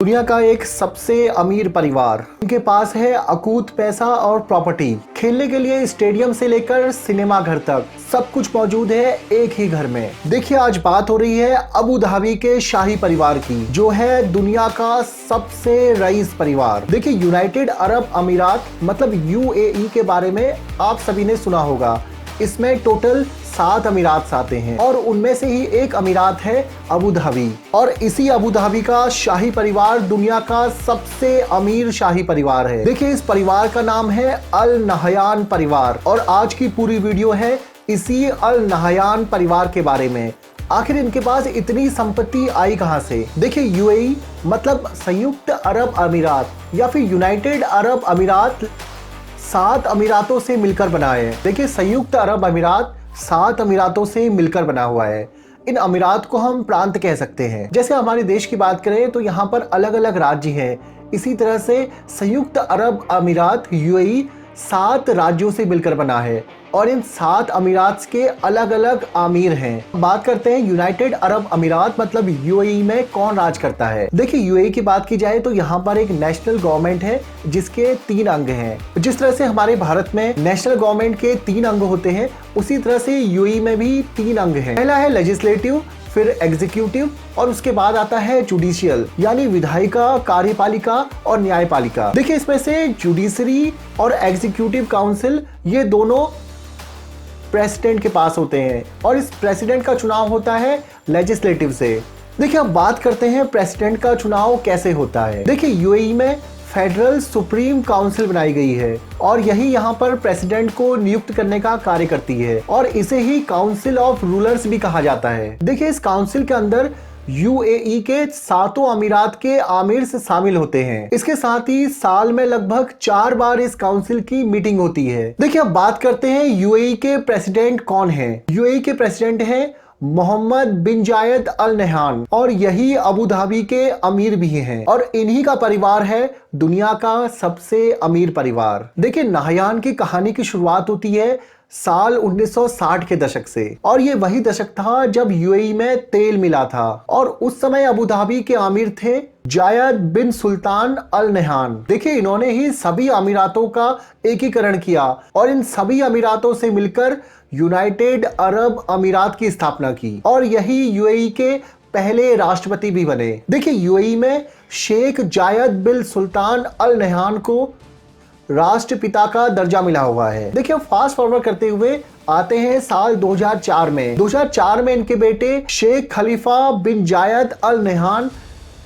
दुनिया का एक सबसे अमीर परिवार। इनके पास है अकूत पैसा और प्रॉपर्टी। खेलने के लिए स्टेडियम से लेकर सिनेमा घर तक सब कुछ मौजूद है एक ही घर में। देखिए, आज बात हो रही है अबू धाबी के शाही परिवार की, जो है दुनिया का सबसे रईस परिवार। देखिए, यूनाइटेड अरब अमीरात मतलब UAE के बारे में आप सभी ने सुना होगा। इसमें टोटल 7 अमीरात आते हैं और उनमें से ही एक अमीरात है अबू धाबी। और इसी अबू धाबी का शाही परिवार दुनिया का सबसे अमीर शाही परिवार है। देखिए, इस परिवार का नाम है अल नहयान परिवार और आज की पूरी वीडियो है इसी अल नहयान परिवार के बारे में। आखिर इनके पास इतनी संपत्ति आई कहां से? देखिए, UAE मतलब संयुक्त अरब अमीरात या फिर यूनाइटेड अरब अमीरात 7 अमीरातों से मिलकर बना है। देखिए, संयुक्त अरब अमीरात 7 अमीरातों से मिलकर बना हुआ है। इन अमीरात को हम प्रांत कह सकते हैं। जैसे हमारे देश की बात करें तो यहाँ पर अलग अलग राज्य हैं। इसी तरह से संयुक्त अरब अमीरात UAE 7 राज्यों से मिलकर बना है और इन 7 अमीरात के अलग अलग आमिर हैं। बात करते हैं यूनाइटेड अरब अमीरात मतलब UAE में कौन राज करता है। देखिए, UAE की बात की जाए तो यहाँ पर एक नेशनल गवर्नमेंट है जिसके 3 अंग हैं। जिस तरह से हमारे भारत में नेशनल गवर्नमेंट के 3 अंग होते हैं, उसी तरह से UAE में भी 3 अंग हैं। पहला है लेजिस्लेटिव, फिर एग्जीक्यूटिव और उसके बाद आता है जुडिशियल यानी विधायिका, कार्यपालिका और न्यायपालिका। देखिए, इसमें से जुडिशरी और एग्जीक्यूटिव काउंसिल ये दोनों प्रेसिडेंट के पास होते हैं और इस प्रेसिडेंट का चुनाव होता है लेजिस्लेटिव से। देखिए, अब बात करते हैं प्रेसिडेंट का चुनाव कैसे होता है। देखिए, UAE में फेडरल सुप्रीम काउंसिल बनाई गई है और यही यहाँ पर प्रेसिडेंट को नियुक्त करने का कार्य करती है और इसे ही काउंसिल ऑफ रूलर्स भी कहा जाता है। देखिए, इस काउंसिल के अंदर UAE के 7 अमीरात के आमिर से शामिल होते हैं। इसके साथ ही साल में लगभग 4 बार इस काउंसिल की मीटिंग होती है। देखिए, अब बात करते हैं UAE के प्रेसिडेंट कौन है। UAE के प्रेसिडेंट हैं मोहम्मद बिन जायद अल नहयान और यही अबू धाबी के अमीर भी हैं और इन्हीं का परिवार है दुनिया का सबसे अमीर परिवार। देखिए, नहयान की कहानी की शुरुआत होती है साल 1960 के दशक से और ये वही दशक था जब UAE में तेल मिला था और उस समय अबू धाबी के आमिर थे जायद बिन सुल्तान अल नहयान। देखिए, इन्होंने ही सभी अमीरातों का एकीकरण किया और इन सभी अमीरातों से मिलकर यूनाइटेड अरब अमीरात की स्थापना की और यही UAE के पहले राष्ट्रपति भी बने। देखिए, UAE में शेख जायद बिन सुल्तान अल नहयान को राष्ट्रपिता का दर्जा मिला हुआ है। देखिए, फास्ट फॉरवर्ड करते हुए आते हैं साल 2004 में। 2004 में इनके बेटे शेख खलीफा बिन जायद अल नहयान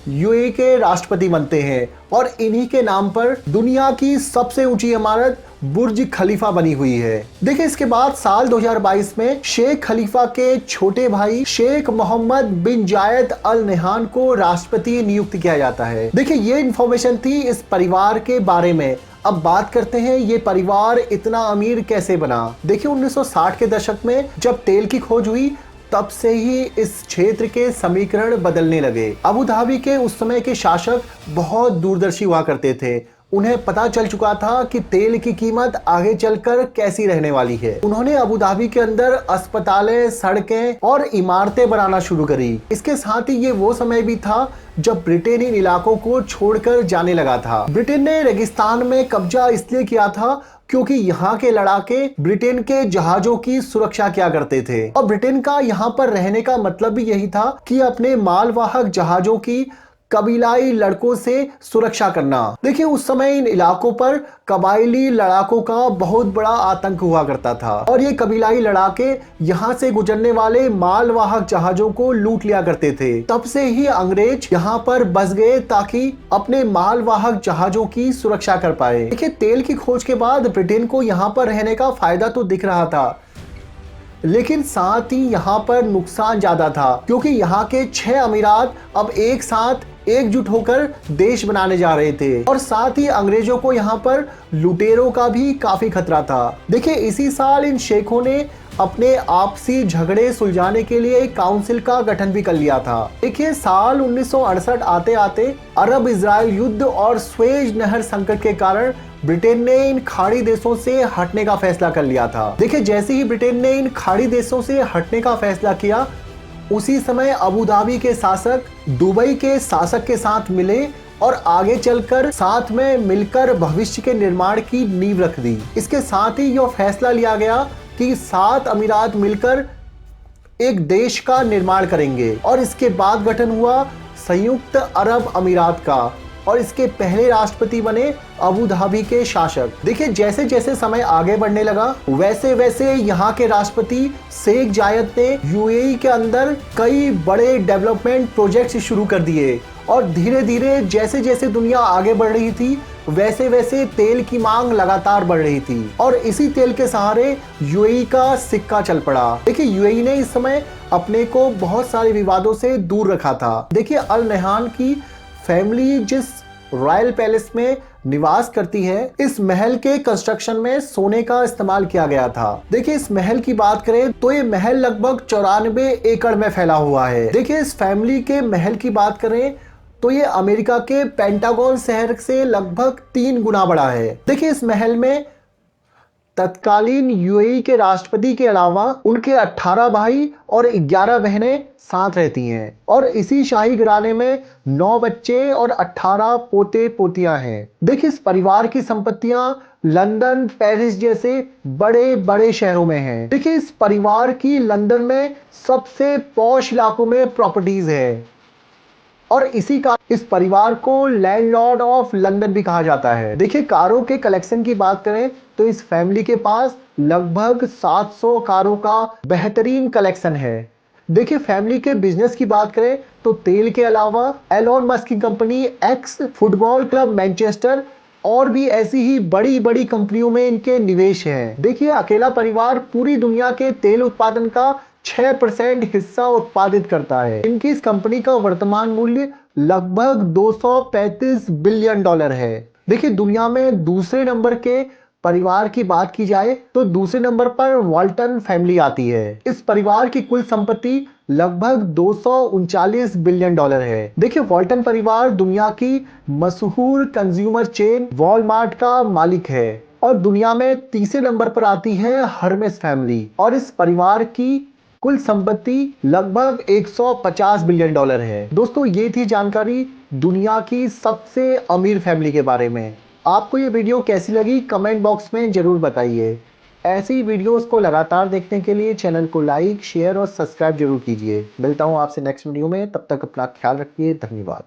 UAE के राष्ट्रपति बनते हैं और इन्हीं के नाम पर दुनिया की सबसे ऊंची इमारत बुर्ज खलीफा बनी हुई है। देखिए, इसके बाद साल 2022 में शेख खलीफा के छोटे भाई शेख मोहम्मद बिन जायद अल नहयान को राष्ट्रपति नियुक्त किया जाता है। देखिए, ये इंफॉर्मेशन थी इस परिवार के बारे में। अब बात करते हैं ये परिवार इतना अमीर कैसे बना। देखिए, 1960 के दशक में जब तेल की खोज हुई तब से ही इस क्षेत्र के समीकरण बदलने लगे। अबू धाबी के उस समय के शासक बहुत दूरदर्शी हुआ करते थे। उन्हें पता चल चुका था कि तेल की कीमत आगे चलकर कैसी रहने वाली है। उन्होंने अबू धाबी के अंदर अस्पतालें, सड़कें और इमारतें बनाना शुरू करी। इसके साथ ही ये वो समय भी था जब ब्रिटेन इन इलाकों को छोड़कर जाने लगा था। ब्रिटेन ने रेगिस्तान में कब्जा इसलिए किया था क्योंकि यहाँ के लड़ाके ब्रिटेन के जहाजों की सुरक्षा किया करते थे और ब्रिटेन का यहाँ पर रहने का मतलब भी यही था कि अपने मालवाहक जहाजों की कबीलाई लड़कों से सुरक्षा करना। देखिए, उस समय इन इलाकों पर कबायली लड़ाकों का बहुत बड़ा आतंक हुआ करता था और ये कबीलाई लड़ाके यहाँ से गुजरने वाले मालवाहक जहाजों को लूट लिया करते थे। तब से ही अंग्रेज यहाँ पर बस गए ताकि अपने मालवाहक जहाजों की सुरक्षा कर पाए। देखिए, तेल की खोज के बाद ब्रिटेन को यहाँ पर रहने का फायदा तो दिख रहा था, लेकिन साथ ही यहाँ पर नुकसान ज्यादा था क्योंकि यहाँ के 6 अमीरात अब एक साथ एकजुट होकर देश बनाने जा रहे थे और साथ ही अंग्रेजों को यहाँ पर लुटेरों का भी काफी खतरा था। देखिए, इसी साल इन शेखों ने अपने आपसी झगड़े सुलझाने के लिए एक काउंसिल का गठन भी कर लिया था। देखिए, साल 1968 आते आते अरब इजराइल युद्ध और स्वेज नहर संकट के कारण ब्रिटेन ने इन खाड़ी देशों से हटने का फैसला कर लिया था। देखिए, जैसे ही ब्रिटेन ने इन खाड़ी देशों से हटने का फैसला किया, उसी समय अबू धाबी के शासक दुबई के शासक के साथ मिले और आगे चलकर साथ में मिलकर भविष्य के निर्माण की नींव रख दी। इसके साथ ही यह फैसला लिया गया कि 7 अमीरात मिलकर एक देश का निर्माण करेंगे और इसके बाद गठन हुआ संयुक्त अरब अमीरात का और इसके पहले राष्ट्रपति बने अबू धाबी के शासक। देखिए जैसे जैसे समय आगे बढ़ने लगा वैसे वैसे यहाँ के राष्ट्रपति शेख जायद ने यूएई के अंदर कई बड़े डेवलपमेंट प्रोजेक्ट्स शुरू कर दिए और धीरे धीरे जैसे जैसे दुनिया आगे बढ़ रही थी वैसे वैसे तेल की मांग लगातार बढ़ रही थी और इसी तेल के सहारे यूएई का सिक्का चल पड़ा। देखिए यूएई ने इस समय अपने को बहुत सारे विवादों से दूर रखा था। देखिए अल नह्यान की फैमिली जिस रॉयल पैलेस में निवास करती है, इस महल के कंस्ट्रक्शन में सोने का इस्तेमाल किया गया था। देखिए इस महल की बात करें तो ये महल लगभग 94 एकड़ में फैला हुआ है। देखिए इस फैमिली के महल की बात करें तो ये अमेरिका के पेंटागन शहर से लगभग 3 गुना बड़ा है। देखिए इस महल में तत्कालीन यूएई के राष्ट्रपति के अलावा उनके 18 भाई और 11 बहनें साथ रहती हैं और इसी शाही घराने में 9 बच्चे और 18 पोते पोतियां हैं। देखिए इस परिवार की संपत्तियां लंदन, पेरिस जैसे बड़े बड़े शहरों में हैं। देखिए इस परिवार की लंदन में सबसे पॉश इलाकों में प्रॉपर्टीज है और इसी का इस परिवार को लैंडलॉर्ड ऑफ लंदन भी कहा जाता है। देखिए कारों के कलेक्शन की बात करें तो इस फैमिली के पास लगभग 700 कारों का बेहतरीन कलेक्शन है। देखिए फैमिली के बिजनेस की बात करें तो तेल के अलावा एलोन मस्क की company x, football club Manchester और भी ऐसी ही बड़ी बड़ी कंपनियों में इनके निवेश हैं। देखिए अकेला परिवार पूरी दुनिया के तेल उत्पादन का 6% हिस्सा उत्पादित करता है। इनकी इस कंपनी का वर्तमान मूल्य लगभग 235 बिलियन डॉलर है। देखिए दुनिया में दूसरे नंबर के परिवार की बात की जाए तो दूसरे नंबर पर वॉल्टन फैमिली आती है। इस परिवार की कुल संपत्ति लगभग 239 बिलियन डॉलर है। देखिए वॉल्टन परिवार दुनिया की मशहूर कंज्यूमर चेन वॉलमार्ट का मालिक है और दुनिया में तीसरे नंबर पर आती है हर्मेस फैमिली और इस परिवार की कुल संपत्ति लगभग 150 बिलियन डॉलर है। दोस्तों ये थी जानकारी दुनिया की सबसे अमीर फैमिली के बारे में। आपको ये वीडियो कैसी लगी कमेंट बॉक्स में जरूर बताइए। ऐसी वीडियोस को लगातार देखने के लिए चैनल को लाइक, शेयर और सब्सक्राइब जरूर कीजिए। मिलता हूँ आपसे नेक्स्ट वीडियो में, तब तक अपना ख्याल रखिए। धन्यवाद।